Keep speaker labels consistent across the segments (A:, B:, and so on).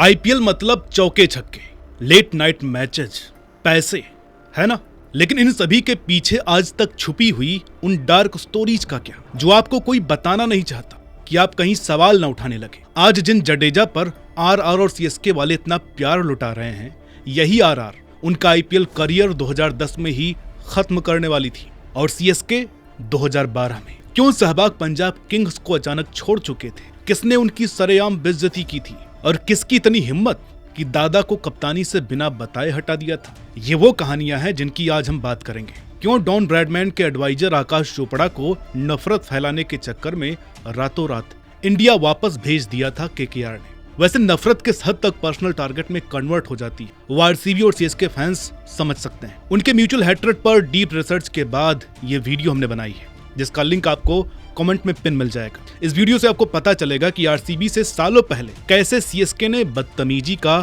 A: IPL मतलब चौके छक्के, लेट नाइट मैचेज, पैसे, है ना। लेकिन इन सभी के पीछे आज तक छुपी हुई उन डार्क स्टोरीज का क्या, जो आपको कोई बताना नहीं चाहता कि आप कहीं सवाल न उठाने लगे। आज जिन जडेजा पर आरआर और सीएसके वाले इतना प्यार लुटा रहे हैं, यही आरआर उनका आईपीएल करियर 2010 में ही खत्म करने वाली थी और सीएसके 2012 में। क्यों सहवाग पंजाब किंग्स को अचानक छोड़ चुके थे, किसने उनकी सरेआम बेइज्जती की थी और किसकी इतनी हिम्मत कि दादा को कप्तानी से बिना बताए हटा दिया था। ये वो कहानियां हैं जिनकी आज हम बात करेंगे। क्यों डॉन ब्रैडमैन के एडवाइजर आकाश चोपड़ा को नफरत फैलाने के चक्कर में रातों रात इंडिया वापस भेज दिया था केकेआर ने। वैसे नफरत किस हद तक पर्सनल टारगेट में कन्वर्ट हो जाती है वो आरसीबी और सीएसके फैंस समझ सकते हैं। उनके म्यूचुअल हेट्रेड पर डीप रिसर्च के बाद ये वीडियो हमने बनाई है, जिसका लिंक आपको कमेंट में पिन मिल जाएगा। इस वीडियो से आपको पता चलेगा कि आरसीबी से सालों पहले कैसे सीएसके ने बदतमीजी का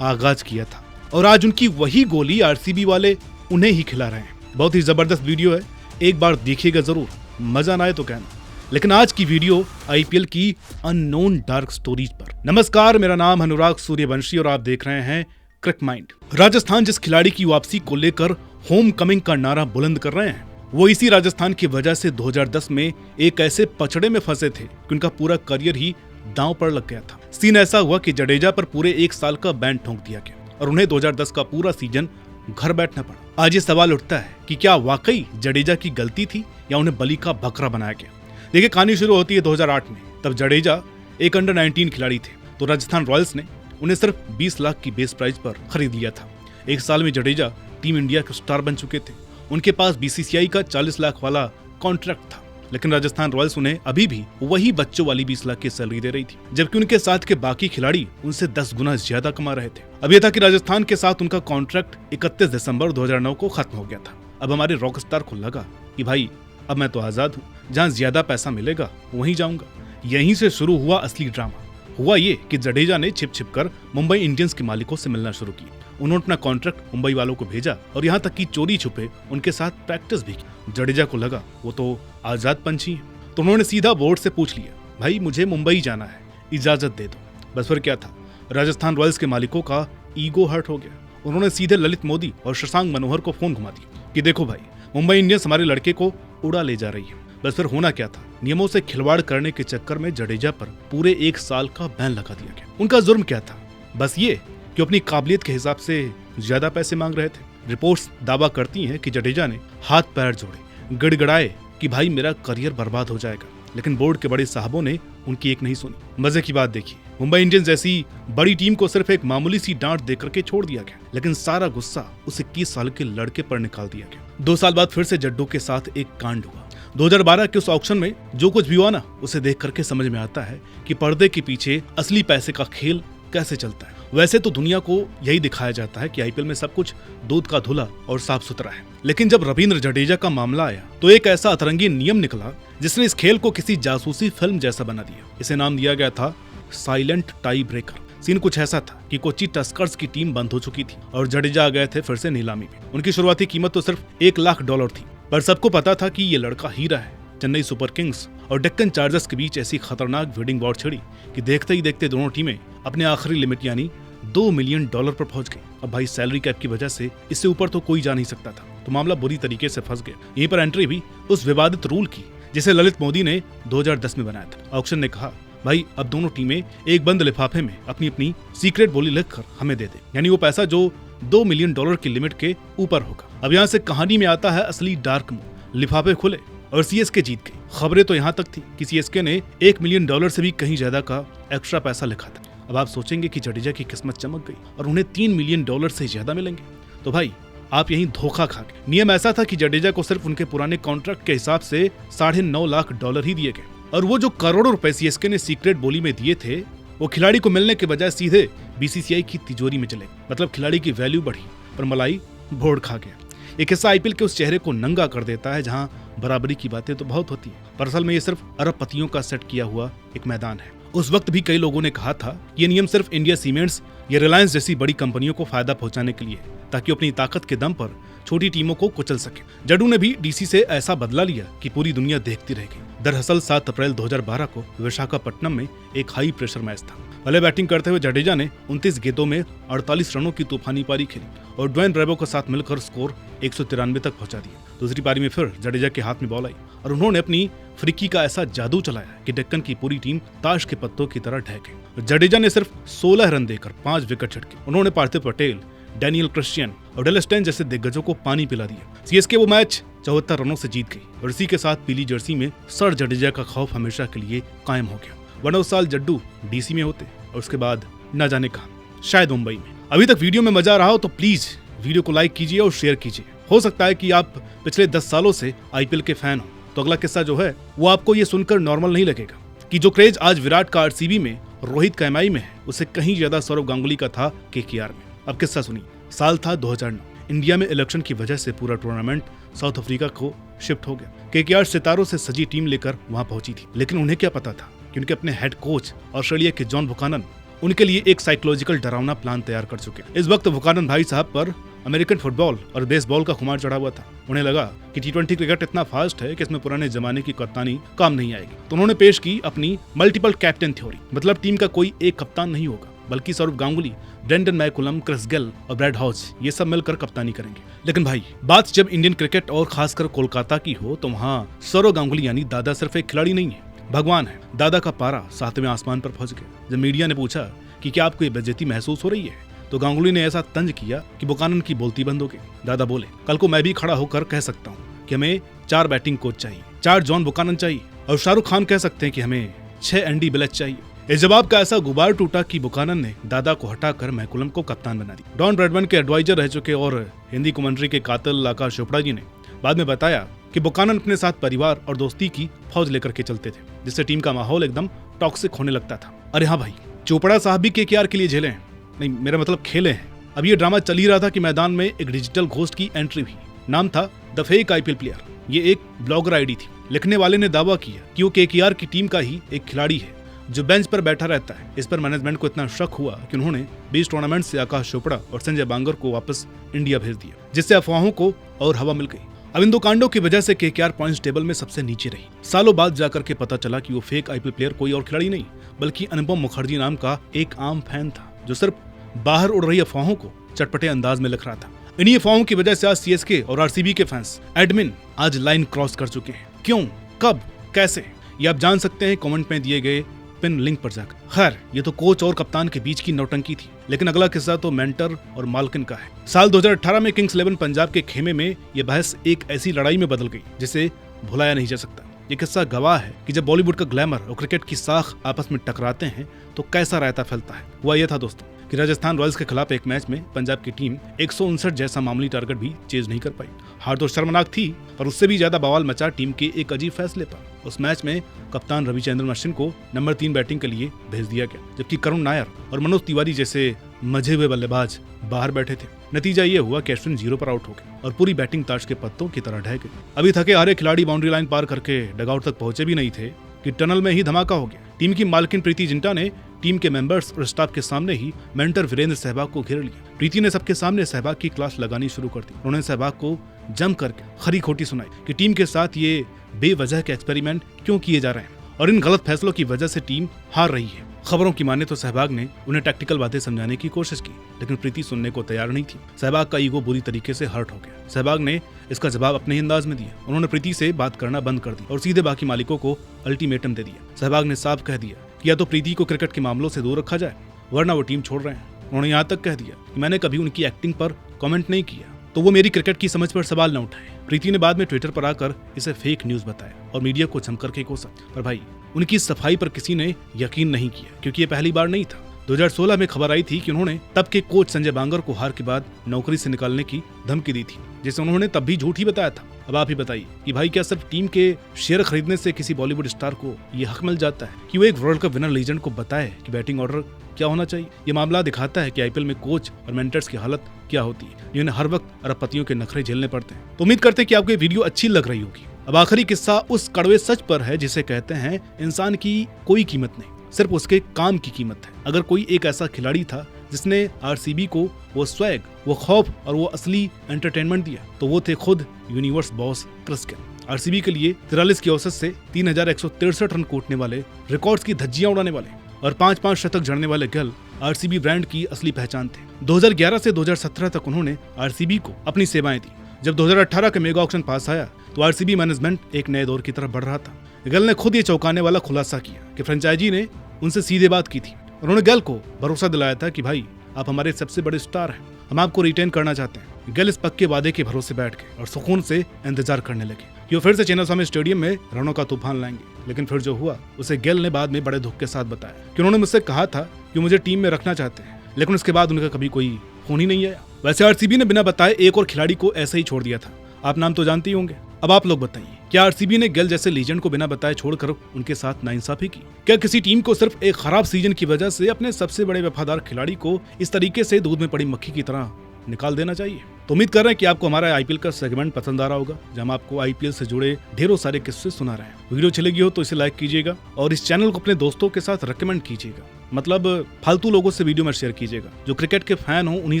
A: आगाज किया था और आज उनकी वही गोली आरसीबी वाले उन्हें ही खिला रहे हैं। बहुत ही जबरदस्त वीडियो है, एक बार देखिएगा जरूर, मजा ना आए तो कहना। लेकिन आज की वीडियो आईपीएल की अननोन डार्क स्टोरीज पर। नमस्कार, मेरा नाम अनुराग सूर्यवंशी और आप देख रहे हैं क्रिक माइंड। राजस्थान जिस खिलाड़ी की वापसी को लेकर होम कमिंग का नारा बुलंद कर रहे हैं, वो इसी राजस्थान की वजह से 2010 में एक ऐसे पचड़े में फंसे थे कि उनका पूरा करियर ही दांव पर लग गया था। सीन ऐसा हुआ कि जडेजा पर पूरे 1 साल का बैन ठोक दिया गया और उन्हें 2010 का पूरा सीजन घर बैठना पड़ा। आज ये सवाल उठता है कि क्या वाकई जडेजा की गलती थी या उन्हें बलि का बकरा बनाया गया। देखिए, कहानी शुरू होती है 2008 में। तब जडेजा एक अंडर 19 खिलाड़ी थे, तो राजस्थान रॉयल्स ने उन्हें सिर्फ 20 लाख की बेस प्राइस पर खरीद लिया था। 1 साल में जडेजा टीम इंडिया के स्टार बन चुके थे। उनके पास बीसीसीआई का 40 लाख वाला कॉन्ट्रैक्ट था, लेकिन राजस्थान रॉयल्स उन्हें अभी भी वही बच्चों वाली 20 लाख की सैलरी दे रही थी, जबकि उनके साथ के बाकी खिलाड़ी उनसे 10 गुना ज्यादा कमा रहे थे। अब यह था कि राजस्थान के साथ उनका कॉन्ट्रैक्ट 31 दिसंबर 2009 को खत्म हो गया था। अब हमारे रॉकस्टार को लगा कि भाई अब मैं तो आजाद हूँ, जहाँ ज्यादा पैसा मिलेगा वहीं जाऊंगा। यहीं से शुरू हुआ असली ड्रामा। हुआ ये कि जडेजा ने छिप छिप कर मुंबई इंडियंस के मालिकों से मिलना शुरू किया। उन्होंने अपना कॉन्ट्रैक्ट मुंबई वालों को भेजा और यहाँ तक कि चोरी छुपे उनके साथ प्रैक्टिस भी की। जडेजा को लगा वो तो आजाद पंछी है, तो उन्होंने सीधा बोर्ड से पूछ लिया, भाई मुझे मुंबई जाना है, इजाजत दे दो। बस फिर क्या था, राजस्थान रॉयल्स के मालिकों का ईगो हर्ट हो गया। उन्होंने सीधे ललित मोदी और शशांक मनोहर को फोन घुमा दिया कि देखो भाई, मुंबई इंडियंस हमारे लड़के को उड़ा ले जा रही है। बस फिर होना क्या था, नियमों से खिलवाड़ करने के चक्कर में जडेजा पर पूरे 1 साल का बैन लगा दिया गया। उनका जुर्म क्या था, बस ये कि अपनी काबिलियत के हिसाब से ज्यादा पैसे मांग रहे थे। रिपोर्ट्स दावा करती हैं कि जडेजा ने हाथ पैर जोड़े, गिड़गिड़ाए कि भाई मेरा करियर बर्बाद हो जाएगा, लेकिन बोर्ड के बड़े साहबों ने उनकी एक नहीं सुनी। मजे की बात देखिए, मुंबई इंडियंस जैसी बड़ी टीम को सिर्फ एक मामूली सी डांट देकर के छोड़ दिया गया, लेकिन सारा गुस्सा उस 21 साल के लड़के पर निकाल दिया गया। 2 साल बाद फिर से जड्डू के साथ एक कांड हुआ। 2012 के उस ऑक्शन में जो कुछ भी हुआ ना, उसे देख करके समझ में आता है कि पर्दे के पीछे असली पैसे का खेल कैसे चलता है। वैसे तो दुनिया को यही दिखाया जाता है कि आईपीएल में सब कुछ दूध का धुला और साफ सुथरा है, लेकिन जब रविंद्र जडेजा का मामला आया तो एक ऐसा अतरंगी नियम निकला जिसने इस खेल को किसी जासूसी फिल्म जैसा बना दिया। इसे नाम दिया गया था साइलेंट टाई ब्रेकर। सीन कुछ ऐसा था कि कोची टस्कर्स की टीम बंद हो चुकी थी और जडेजा आ गए थे फिर से नीलामी में। उनकी शुरुआती कीमत तो सिर्फ $1 लाख थी, पर सबको पता था कि ये लड़का हीरा है। चेन्नई सुपर किंग्स और डेक्कन चार्जर्स के बीच ऐसी खतरनाक बिडिंग वॉर छिड़ी कि देखते ही देखते दोनों टीमें अपने आखिरी लिमिट यानी $2 मिलियन पर पहुंच गई। अब भाई सैलरी कैप की वजह से इससे ऊपर तो कोई जा नहीं सकता था, तो मामला बुरी तरीके से फंस गया। यहीं पर एंट्री भी उस विवादित रूल की जिसे ललित मोदी ने 2010 में बनाया था। ऑक्शन ने कहा, भाई अब दोनों टीमें एक बंद लिफाफे में अपनी अपनी सीक्रेट बोली लिखकर हमें दे दे, यानी वो पैसा जो $2 मिलियन की लिमिट के ऊपर होगा। अब यहाँ से कहानी में आता है असली डार्क मूव। लिफाफे खुले और सीएसके जीत गई। खबरें तो यहाँ तक थी कि सीएसके ने $1 मिलियन से भी कहीं ज्यादा का एक्स्ट्रा पैसा लिखा था। अब आप सोचेंगे कि जडेजा की किस्मत चमक गई और उन्हें $3 मिलियन से ज्यादा मिलेंगे, तो भाई आप यहीं धोखा खा गए। नियम ऐसा था कि जडेजा को सिर्फ उनके पुराने कॉन्ट्रैक्ट के हिसाब से $9.5 लाख ही दिए गए और वो जो करोड़ों रुपए सीएसके ने सीक्रेट बोली में दिए थे, वो खिलाड़ी को मिलने के बजाय सीधे बीसीसीआई की तिजोरी में चले। मतलब खिलाड़ी की वैल्यू बढ़ी पर मलाई भोड़ खा गया। एक हिस्सा आईपीएल के उस चेहरे को नंगा कर देता है जहां बराबरी की बातें तो बहुत होती है, पर असल में ये सिर्फ अरबपतियों का सेट किया हुआ एक मैदान है। उस वक्त भी कई लोगों ने कहा था ये नियम सिर्फ इंडिया सीमेंट्स या रिलायंस जैसी बड़ी कंपनियों को फायदा पहुंचाने के लिए, ताकि अपनी ताकत के दम पर छोटी टीमों को कुचल सके। जड्डू ने भी डीसी से ऐसा बदला लिया कि पूरी दुनिया देखती रह गई। दरअसल 7 अप्रैल 2012 को विशाखापट्टनम में एक हाई प्रेशर मैच था। पहले बैटिंग करते हुए जडेजा ने 29 गेंदों में 48 रनों की तूफानी पारी खेली और ड्वेन ब्रेवो के साथ मिलकर स्कोर 193 तक पहुंचा दिया। दूसरी पारी में फिर जडेजा के हाथ में बॉल आई और उन्होंने अपनी फ्रिकी का ऐसा जादू चलाया कि डेक्कन की पूरी टीम ताश के पत्तों की तरह ढह गई। जडेजा ने सिर्फ 16 रन देकर 5 विकेट झटके। उन्होंने पार्थिव पटेल, डैनियल क्रिश्चियन और डेल स्टेन जैसे दिग्गजों को पानी पिला दिया। सीएसके वो मैच 74 रनों से जीत गई और इसी के साथ पीली जर्सी में सर जडेजा का खौफ हमेशा के लिए कायम हो गया। वरना उस साल जड्डू डीसी में होते और उसके बाद न जाने कहां, शायद मुंबई में। अभी तक वीडियो में मजा आ रहा हो तो प्लीज वीडियो को लाइक कीजिए और शेयर कीजिए। हो सकता है कि आप पिछले 10 सालों से आईपीएल के फैन हो तो अगला किस्सा जो है वो आपको ये सुनकर नॉर्मल नहीं लगेगा कि जो क्रेज आज विराट का आरसीबी में, रोहित का एमआई में है, उसे कहीं ज्यादा सौरव गांगुली का था केकेआर में। अब किस्सा सुनिए। साल था 2009। इंडिया में इलेक्शन की वजह से पूरा टूर्नामेंट साउथ अफ्रीका को शिफ्ट हो गया। केकेआर सितारों से सजी टीम लेकर वहां पहुंची थी, लेकिन उन्हें क्या पता था कि उनके अपने हेड कोच ऑस्ट्रेलिया के जॉन बुकानन उनके लिए एक साइकोलॉजिकल डरावना प्लान तैयार कर चुके। इस वक्त बुकानन भाई साहब पर अमेरिकन फुटबॉल और बेसबॉल का खुमार चढ़ा हुआ था। उन्हें लगा कि टी20 क्रिकेट इतना फास्ट है कि इसमें पुराने जमाने की कप्तानी काम नहीं आएगी। तो उन्होंने पेश की अपनी मल्टीपल कैप्टन थ्योरी। मतलब टीम का कोई एक कप्तान नहीं होगा, बल्कि Saurav Ganguly, Brendon McCullum, Chris Gayle और ब्रैड हॉज ये सब मिलकर कप्तानी करेंगे। लेकिन भाई बात जब इंडियन क्रिकेट और खासकर कोलकाता की हो तो वहाँ सौरव गांगुली यानी दादा सिर्फ एक खिलाड़ी नहीं है, भगवान है। दादा का पारा 7वें आसमान पर पहुंच गया। जब मीडिया ने पूछा कि क्या आपको ये बेइज्जती महसूस हो रही है तो गांगुली ने ऐसा तंज किया कि बुकानन की बोलती बंद हो गई। दादा बोले, कल को मैं भी खड़ा होकर कह सकता हूँ कि हमें 4 बैटिंग कोच चाहिए, 4 जॉन बुकानन चाहिए और शाहरुख खान कह सकते हैं कि हमें 6 एंडी बिलेट चाहिए। इस जवाब का ऐसा गुबार टूटा कि बुकानन ने दादा को हटाकर मैकुलम को कप्तान बना दिया। डॉन ब्रैडमैन के एडवाइजर रह चुके और हिंदी कमेंट्री के कातिल आकाश चोपड़ा जी ने बाद में बताया कि बुकानन अपने साथ परिवार और दोस्ती की फौज लेकर के चलते थे, जिससे टीम का माहौल एकदम टॉक्सिक होने लगता था। अरे हाँ भाई, चोपड़ा साहब भी केकेआर के लिए झेले हैं, नहीं मेरा मतलब खेले हैं। अब ये ड्रामा चल ही रहा था कि मैदान में एक डिजिटल घोस्ट की एंट्री हुई। नाम था द फेक आईपीएल प्लेयर। ये एक ब्लॉगर आईडी थी। लिखने वाले ने दावा किया कि वो केकेआर की टीम का ही एक खिलाड़ी है जो बेंच पर बैठा रहता है। इस पर मैनेजमेंट को इतना शक हुआ कि उन्होंने 20 टूर्नामेंट से आकाश चोपड़ा और संजय बांगर को वापस इंडिया भेज दिया, जिससे अफवाहों को और हवा मिल गई। अब इन 2 कांडों की वजह से केकेआर पॉइंट्स टेबल में सबसे नीचे रही। सालों बाद जाकर के पता चला कि वो फेक आईपीएल प्लेयर कोई और खिलाड़ी नहीं बल्कि अनुपम मुखर्जी नाम का एक आम फैन था जो सिर्फ बाहर उड़ रही अफवाहों को चटपटे अंदाज में लिख रहा था। इन्हीं अफवाहों की वजह से आज सीएसके और आरसीबी के फैंस एडमिन आज लाइन क्रॉस कर चुके हैं। क्यों, कब, कैसे, ये आप जान सकते हैं कमेंट में दिए गए पिन लिंक पर जाकर। खैर, ये तो कोच और कप्तान के बीच की नौटंकी थी, लेकिन अगला किस्सा तो मेंटर और मालकिन का है। साल 2018 में किंग्स 11 पंजाब के खेमे में ये बहस एक ऐसी लड़ाई में बदल गई जिसे भुलाया नहीं जा सकता। ये किस्सा गवाह है कि जब बॉलीवुड का ग्लैमर और क्रिकेट की साख आपस में टकराते हैं तो कैसा रायता फैलता है। हुआ यह था दोस्तों कि राजस्थान रॉयल्स के खिलाफ एक मैच में पंजाब की टीम 159 जैसा मामूली टारगेट भी चेज नहीं कर पाई। हार तो शर्मनाक थी, पर उससे भी ज्यादा बवाल मचा टीम के एक अजीब फैसले पर। उस मैच में कप्तान रविचंद्रन अश्विन को नंबर 3 बैटिंग के लिए भेज दिया गया, जबकि करुण नायर और मनोज तिवारी जैसे मजे हुए बल्लेबाज बाहर बैठे थे। नतीजा ये हुआ कि अश्विन 0 पर आउट हो गए और पूरी बैटिंग ताश के पत्तों की तरह ढह गई। अभी थके हारे खिलाड़ी बाउंड्री लाइन पार करके डगआउट तक पहुंचे भी नहीं थे कि टनल में ही धमाका हो गया। टीम की मालकिन प्रीति जिंटा ने टीम के मेंबर्स और स्टाफ के सामने ही मेंटर वीरेंद्र सहवाग को घेर लिया। प्रीति ने सबके सामने सहवाग की क्लास लगानी शुरू कर दी। उन्होंने सहवाग को जम करके खरी खोटी सुनाई कि टीम के साथ ये बेवजह के एक्सपेरिमेंट क्यों किए जा रहे हैं और इन गलत फैसलों की वजह से टीम हार रही है। खबरों की माने तो सहवाग ने उन्हें टैक्टिकल बातें समझाने की कोशिश की, लेकिन प्रीति सुनने को तैयार नहीं थी। सहवाग का ईगो बुरी तरीके से हर्ट हो गया। सहवाग ने इसका जवाब अपने ही अंदाज में दिया। उन्होंने प्रीति से बात करना बंद कर दी और सीधे बाकी मालिकों को अल्टीमेटम दे दिया। सहवाग ने साफ कह दिया कि या तो प्रीति को क्रिकेट के मामलों से दूर रखा जाए वरना वो टीम छोड़ रहे हैं। उन्होंने यहाँ तक कह दिया कि मैंने कभी उनकी एक्टिंग पर कमेंट नहीं किया तो वो मेरी क्रिकेट की समझ पर सवाल न उठाए। प्रीति ने बाद में ट्विटर पर आकर इसे फेक न्यूज बताया और मीडिया को चमकर के कोसा, पर भाई उनकी सफाई पर किसी ने यकीन नहीं किया क्योंकि ये पहली बार नहीं था। 2016 में खबर आई थी कि उन्होंने तब के कोच संजय बांगर को हार के बाद नौकरी से निकालने की धमकी दी थी, जिसे उन्होंने तब भी झूठ ही बताया था। अब आप ही बताइए कि भाई क्या सिर्फ टीम के शेयर खरीदने से किसी बॉलीवुड स्टार को ये हक मिल जाता है कि वो एक वर्ल्ड कप विनर लीजेंड को बताए कि बैटिंग ऑर्डर क्या होना चाहिए। ये मामला दिखाता है कि आईपीएल में कोच और मेंटर्स की हालत क्या होती है, जिन्हें हर वक्त अरबपतियों के नखरे झेलने पड़ते हैं। तो उम्मीद करते हैं कि आपको ये वीडियो अच्छी लग रही होगी। अब आखिरी किस्सा उस कड़वे सच पर है जिसे कहते हैं इंसान की कोई कीमत नहीं, सिर्फ उसके काम की कीमत है। अगर कोई एक ऐसा खिलाड़ी था जिसने आरसीबी को वो स्वैग, वो खौफ और वो असली एंटरटेनमेंट दिया तो वो थे खुद universe boss Chris Gayle. RCB के लिए 43 की औसत से 3163 रन कूटने वाले, रिकॉर्ड्स की धज्जियां उड़ाने वाले और 5-5 शतक जड़ने वाले गिल आरसीबी ब्रांड की असली पहचान थे। 2011 से 2017 तक उन्होंने आरसीबी को अपनी सेवाएं दी। जब 2018 का मेगा ऑक्शन पास आया तो आरसीबी मैनेजमेंट एक नए दौर की तरफ बढ़ रहा था। गिल ने खुद ये चौंकाने वाला खुलासा किया कि फ्रेंचाइजी ने उनसे सीधे बात की थी। उन्होंने गिल को भरोसा दिलाया था कि भाई आप हमारे सबसे बड़े स्टार हैं, हम आपको रिटेन करना चाहते हैं। गिल इस पक्के वादे के भरोसे बैठ गए और सुकून से इंतजार करने लगे कि वो फिर से चिन्नास्वामी स्टेडियम में रनों का तूफान लाएंगे। लेकिन फिर जो हुआ उसे गिल ने बाद में बड़े दुख के साथ बताया कि उन्होंने मुझसे कहा था कि मुझे टीम में रखना चाहते हैं, लेकिन उसके बाद उनका कभी कोई फोन ही नहीं आया। वैसे आरसीबी ने बिना बताए एक और खिलाड़ी को ऐसे ही छोड़ दिया था। आप नाम तो जानते ही होंगे। अब आप लोग बताइए, क्या आरसीबी ने गिल जैसे लीजेंड को बिना बताए छोड़कर उनके साथ नाइंसाफी की? क्या किसी टीम को सिर्फ एक खराब सीजन की वजह से अपने सबसे बड़े वफादार खिलाड़ी को इस तरीके से दूध में पड़ी मक्खी की तरह निकाल देना चाहिए? तो उम्मीद कर रहे हैं कि आपको हमारा आईपीएल का सेगमेंट पसंद आ रहा होगा, जहां हम आपको आईपीएल से जुड़े ढेरों सारे किस्से सुना रहे हैं। वीडियो अच्छी लगी हो तो इसे लाइक कीजिएगा और इस चैनल को अपने दोस्तों के साथ रेकमेंड कीजिएगा। मतलब फालतू लोगों से वीडियो में शेयर कीजिएगा। जो क्रिकेट के फैन हो उन्हीं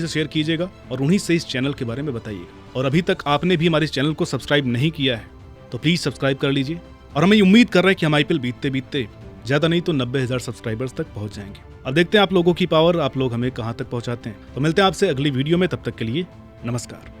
A: से शेयर कीजिएगा और उन्हीं से इस चैनल के बारे में बताइएगा। और अभी तक आपने भी हमारे इस चैनल को सब्सक्राइब नहीं किया है तो प्लीज सब्सक्राइब कर लीजिए। और हमें उम्मीद कर रहे हैं कि हम आईपीएल बीतते बीतते ज्यादा नहीं तो 90,000 सब्सक्राइबर्स तक पहुंच जाएंगे। अब देखते हैं आप लोगों की पावर, आप लोग हमें कहां तक पहुंचाते हैं। तो मिलते हैं आपसे अगली वीडियो में, तब तक के लिए नमस्कार।